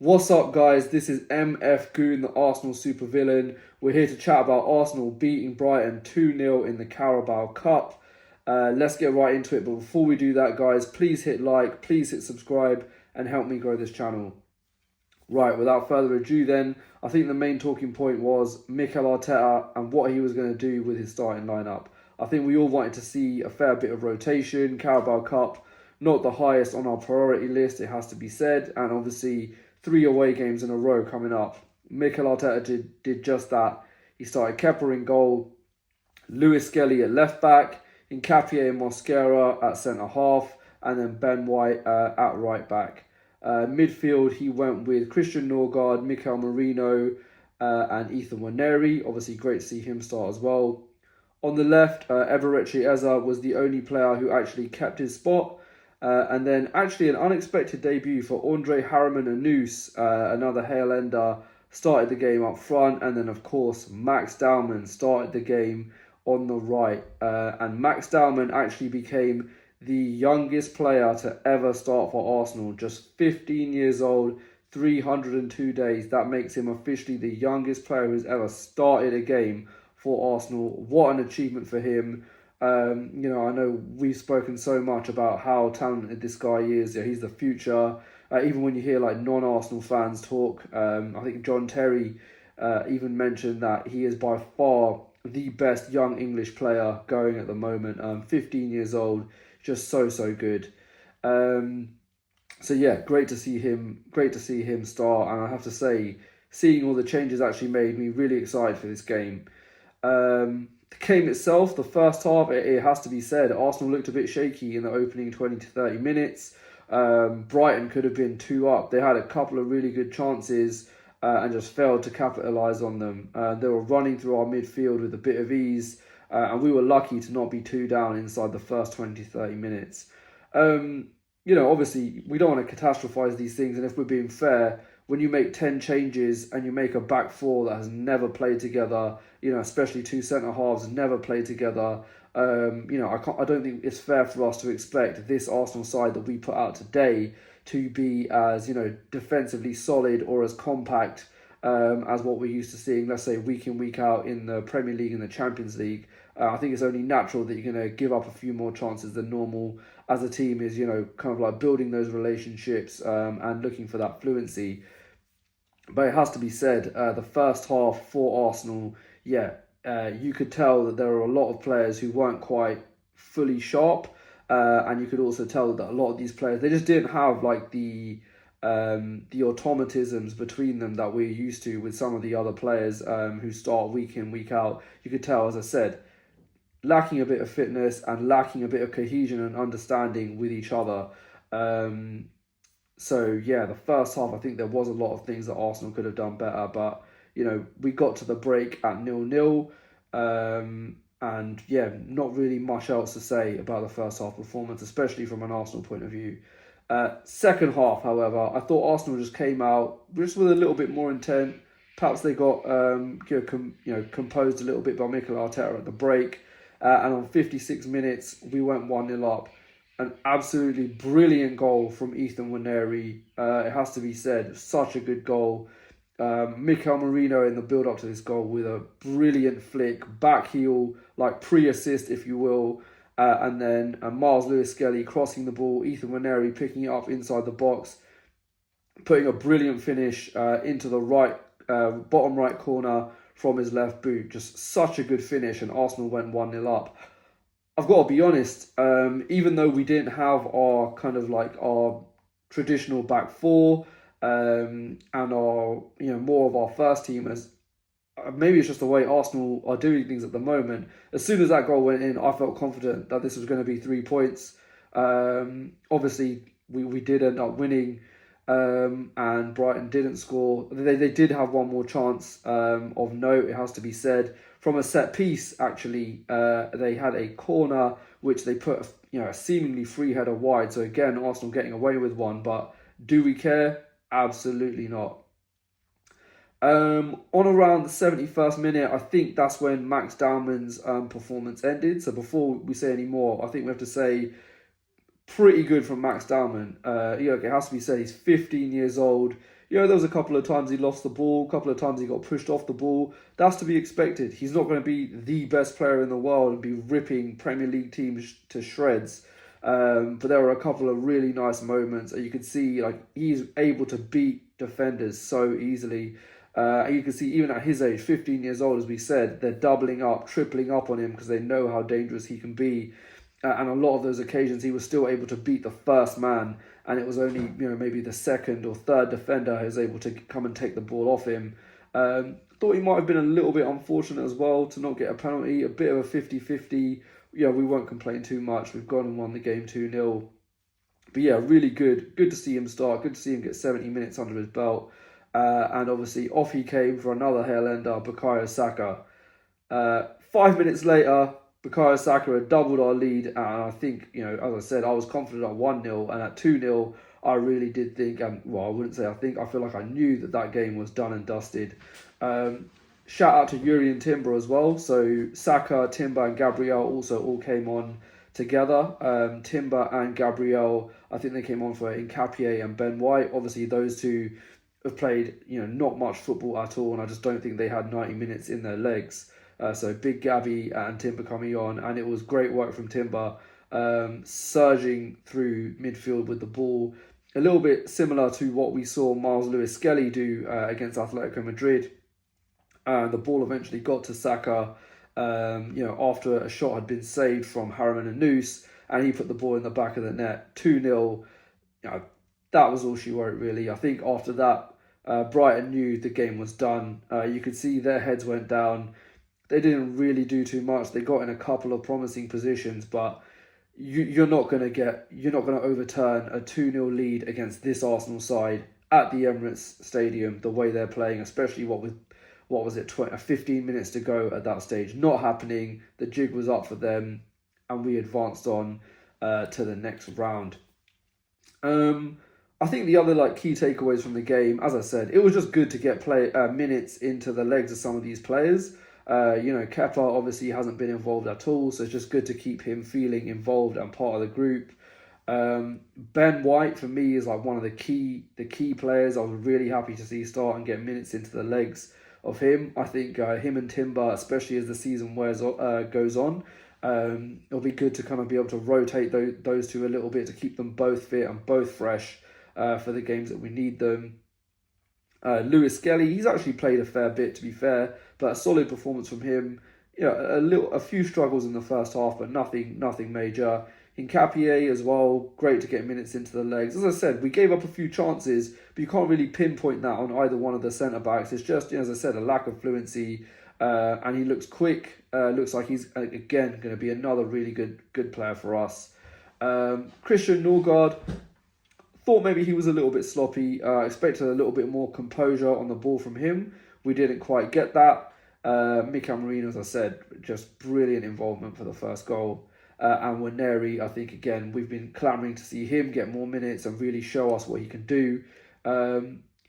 What's up, guys? This is MF GOON, the Arsenal supervillain. We're here to chat about Arsenal beating Brighton 2-0 in the Carabao Cup. Let's get right into it. But before we do that, guys, please hit like, please hit subscribe, and help me grow this channel. Right, without further ado then, I think the main talking point was Mikel Arteta and what he was going to do with his starting lineup. I think we all wanted to see a fair bit of rotation. Carabao Cup, not the highest on our priority list, it has to be said, and obviously 3 away games in a row coming up. Mikel Arteta did just that. He started Kepa in goal, Lewis Skelly at left back, Nkapie and Mosquera at centre half, and then Ben White at right back. Midfield, he went with Christian Norgard, Mikel Merino, and Ethan Nwaneri. Obviously, great to see him start as well. On the left, Eberechi Eza was the only player who actually kept his spot. And then actually an unexpected debut for Andre Harriman Anus, another Hale Ender, started the game up front. And then, of course, Max Dowman started the game on the right. And Max Dowman actually became the youngest player to ever start for Arsenal. Just 15 years old, 302 days. That makes him officially the youngest player who's ever started a game for Arsenal. What an achievement for him. I know we've spoken so much about how talented this guy is. Yeah, he's the future. Even when you hear like non-Arsenal fans talk, I think John Terry even mentioned that he is by far the best young English player going at the moment. 15 years old, just so good. So yeah, great to see him. Great to see him start. And I have to say, seeing all the changes actually made me really excited for this game. The game itself, the first half, it has to be said, Arsenal looked a bit shaky in the opening 20 to 30 minutes. Brighton could have been 2 up. They had a couple of really good chances and just failed to capitalise on them. They were running through our midfield with a bit of ease, and we were lucky to not be 2 down inside the first 20 to 30 minutes. Obviously, we don't want to catastrophise these things, and if we're being fair, when you make 10 changes and you make a back four that has never played together, especially 2 centre halves never played together, I don't think it's fair for us to expect this Arsenal side that we put out today to be as, defensively solid or as compact as what we're used to seeing, let's say, week in, week out in the Premier League and the Champions League. I think it's only natural that you're going to give up a few more chances than normal as a team is, kind of like building those relationships and looking for that fluency. But it has to be said, the first half for Arsenal, you could tell that there were a lot of players who weren't quite fully sharp. And you could also tell that a lot of these players, they just didn't have like the automatisms between them that we're used to with some of the other players who start week in, week out. You could tell, as I said, lacking a bit of fitness and lacking a bit of cohesion and understanding with each other. The first half, I think there was a lot of things that Arsenal could have done better, but we got to the break at 0-0, not really much else to say about the first half performance, especially from an Arsenal point of view. Second half, however, I thought Arsenal just came out just with a little bit more intent. Perhaps they got composed a little bit by Mikel Arteta at the break, and on 56 minutes we went 1-0 up. An absolutely brilliant goal from Ethan Nwaneri. It has to be said, such a good goal. Mikel Merino in the build-up to this goal with a brilliant flick, back heel, like pre-assist, if you will. And then Miles Lewis-Skelly crossing the ball, Ethan Nwaneri picking it up inside the box, putting a brilliant finish into the bottom right corner from his left boot. Just such a good finish, and Arsenal went 1-0 up. I've got to be honest, even though we didn't have our kind of like our traditional back four and our, more of our first teamers, maybe it's just the way Arsenal are doing things at the moment. As soon as that goal went in, I felt confident that this was going to be 3 points. Obviously, we did end up winning, and Brighton didn't score. They did have one more chance of note, it has to be said. From a set piece, actually, they had a corner which they put, a seemingly free header wide. So again, Arsenal getting away with one. But do we care? Absolutely not. On around the 71st minute, I think that's when Max Dowman's performance ended. So before we say any more, I think we have to say pretty good from Max Dowman. It has to be said, he's 15 years old. There was a couple of times he lost the ball, a couple of times he got pushed off the ball. That's to be expected. He's not going to be the best player in the world and be ripping Premier League teams to shreds. But there were a couple of really nice moments. You could see he's able to beat defenders so easily. You can see even at his age, 15 years old, as we said, they're doubling up, tripling up on him because they know how dangerous he can be. And a lot of those occasions, he was still able to beat the first man, and it was only maybe the second or third defender who was able to come and take the ball off him. Thought he might have been a little bit unfortunate as well to not get a penalty, a bit of a 50-50. We won't complain too much. We've gone and won the game 2-0. But yeah, really good. Good to see him start. Good to see him get 70 minutes under his belt. And obviously off he came for another hail-ender, Bukayo Saka. 5 minutes later, Bukayo Saka had doubled our lead, and I think, as I said, I was confident at 1-0, and at 2-0, I really did think, I wouldn't say I feel like I knew that game was done and dusted. Shout out to Yuri and Timber as well. So Saka, Timber and Gabriel also all came on together. Timber and Gabriel, I think they came on for Nkapie and Ben White. Obviously, those two have played, not much football at all, and I just don't think they had 90 minutes in their legs. So big Gabby and Timber coming on, and it was great work from Timber, surging through midfield with the ball. A little bit similar to what we saw Miles Lewis-Skelly do against Atletico Madrid. The ball eventually got to Saka, after a shot had been saved from Harriman and Noose, and he put the ball in the back of the net. 2-0. That was all she wrote, really. I think after that, Brighton knew the game was done. You could see their heads went down. They didn't really do too much. They got in a couple of promising positions, but you're not going to overturn a 2-0 lead against this Arsenal side at the Emirates Stadium the way they're playing, especially what was it, 15 minutes to go at that stage. Not happening. The jig was up for them, and we advanced on to the next round. I think the other key takeaways from the game, as I said, it was just good to get minutes into the legs of some of these players. Kepa obviously hasn't been involved at all, so it's just good to keep him feeling involved and part of the group. Ben White for me is one of the key players. I was really happy to see start and get minutes into the legs of him. I think him and Timber, especially as the season goes on, it'll be good to kind of be able to rotate those two a little bit to keep them both fit and both fresh for the games that we need them. Lewis-Skelly, he's actually played a fair bit, to be fair, but a solid performance from him. A few struggles in the first half, but nothing major. Nkapie as well, great to get minutes into the legs. As I said, we gave up a few chances, but you can't really pinpoint that on either one of the centre-backs. It's just, as I said, a lack of fluency, and he looks quick. Looks like he's, again, going to be another really good player for us. Christian Norgard, thought maybe he was a little bit sloppy. Expected a little bit more composure on the ball from him. We didn't quite get that. Mika Marino, as I said, just brilliant involvement for the first goal. And Nwaneri, I think, again, we've been clamouring to see him get more minutes and really show us what he can do.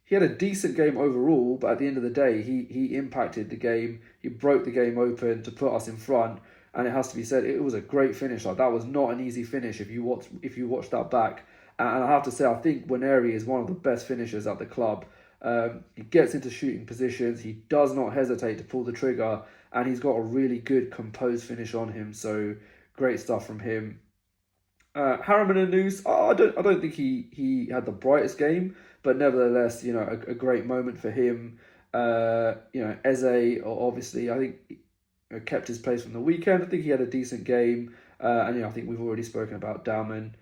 He had a decent game overall, but at the end of the day, he impacted the game. He broke the game open to put us in front. And it has to be said, it was a great finish. That was not an easy finish if you watch that back. And I have to say, I think Nwaneri is one of the best finishers at the club. He gets into shooting positions. He does not hesitate to pull the trigger. And he's got a really good composed finish on him. So great stuff from him. Harriman and Noose, I don't think he had the brightest game. But nevertheless, a great moment for him. Eze, obviously, I think kept his place from the weekend. I think he had a decent game. And I think we've already spoken about Dowman.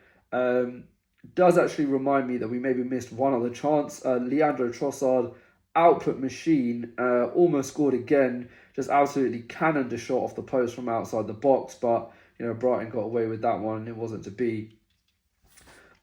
Does actually remind me that we maybe missed one other chance. Leandro Trossard, output machine, almost scored again. Just absolutely cannoned a shot off the post from outside the box, but Brighton got away with that one. It wasn't to be.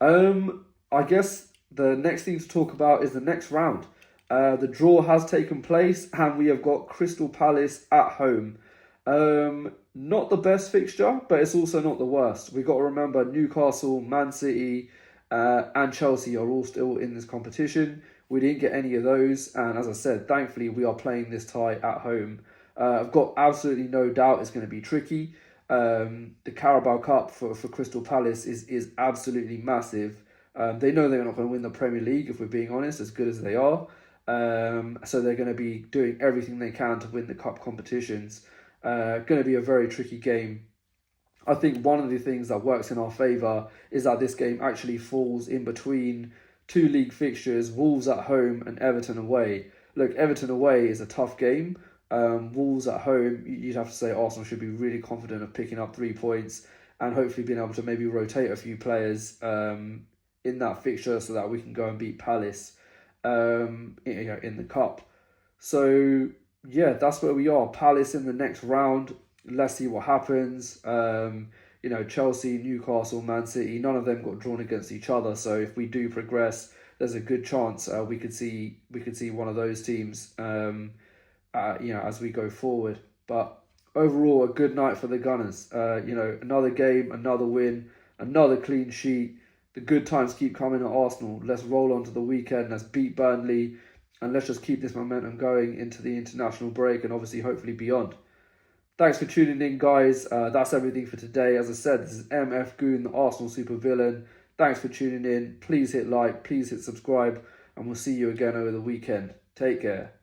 I guess the next thing to talk about is the next round. The draw has taken place, and we have got Crystal Palace at home. Not the best fixture, but it's also not the worst. We've got to remember Newcastle, Man City, and Chelsea are all still in this competition. We didn't get any of those, and as I said, thankfully we are playing this tie at home. I've got absolutely no doubt it's going to be tricky. The Carabao Cup for Crystal Palace is absolutely massive. They know they're not going to win the Premier League, if we're being honest, as good as they are. So they're going to be doing everything they can to win the cup competitions. Going to be a very tricky game. I think one of the things that works in our favour is that this game actually falls in between two league fixtures, Wolves at home and Everton away. Look, Everton away is a tough game. Wolves at home, you'd have to say Arsenal should be really confident of picking up 3 points and hopefully being able to maybe rotate a few players in that fixture so that we can go and beat Palace in the cup. So yeah, that's where we are. Palace in the next round. Let's see what happens. Chelsea, Newcastle, Man City, none of them got drawn against each other. So if we do progress, there's a good chance we could see one of those teams. As we go forward. But overall, a good night for the Gunners. Another game, another win, another clean sheet. The good times keep coming at Arsenal. Let's roll on to the weekend. Let's beat Burnley, and let's just keep this momentum going into the international break and obviously hopefully beyond. Thanks for tuning in, guys. That's everything for today. As I said, this is MF Goon, the Arsenal supervillain. Thanks for tuning in. Please hit like, please hit subscribe, and we'll see you again over the weekend. Take care.